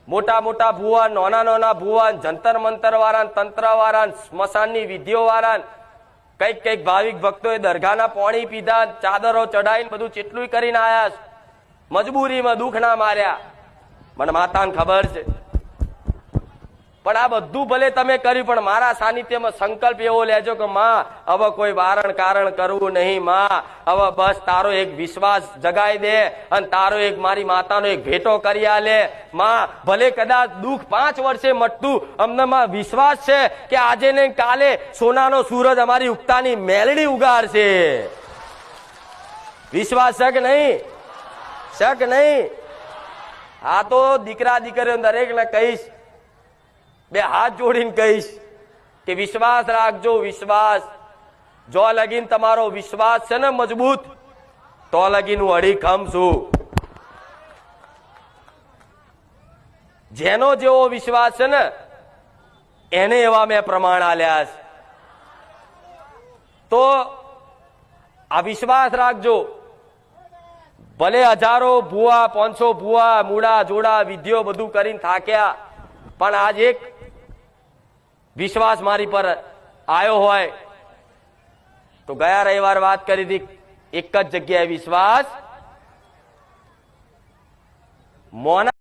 મોટા મોટા ભુવા, નાના નાના ભુવા, જંતર મંતર વાળા, તંત્ર વાળા, સ્મશાનની વિધિઓ વાળા, કઈક કઈક ભાવિક ભક્તોએ દરગાહના પાણી પીધા, ચાદરો ચડાઈને બધું ચેટલું કરીને આયા. મજબૂરીમાં દુઃખ ના માર્યા, મને માતાને ખબર છે. પણ આ બધું ભલે તમે કર્યું, પણ મારા સાનિધ્યમાં સંકલ્પ એવો લેજો કે માં હવે કોઈ વારણ કારણ કરવું નહીં. માં હવે બસ તારો એક વિશ્વાસ જગાઈ દે અને તારો એક મારી માતાનો એક ભેટો કરી આલે. માં ભલે કદાચ દુઃખ 5 વર્ષે મટતું, અમને માં વિશ્વાસ છે કે આજે ને કાલે સોનાનો સૂરજ અમારી ઉગતાની મેલડી ઉગાડશે. વિશ્વાસ છે કે નહીં? છે કે નહીં? આ તો દીકરા દીકરીઓ દરેકને કહીશ, બે હાથ જોડીને કહીશ કે વિશ્વાસ રાખજો. વિશ્વાસ જો લગીન તમારો વિશ્વાસ છે ને મજબૂત, તો લગીન હું અડીખમ છું. જેનો જેવો વિશ્વાસ છે ને એને એવા મેં પ્રમાણ આલ્યા છે. તો આ વિશ્વાસ રાખજો. ભલે હજારો ભુવા, 500 ભુવા, મૂડા જોડા વિધિઓ બધું કરીને થાક્યા, પણ આજ એક વિશ્વાસ મારી પર આવ્યો હોય તો ગયા રવિવાર વાત કરી હતી, એક જ જગ્યાએ વિશ્વાસ મોના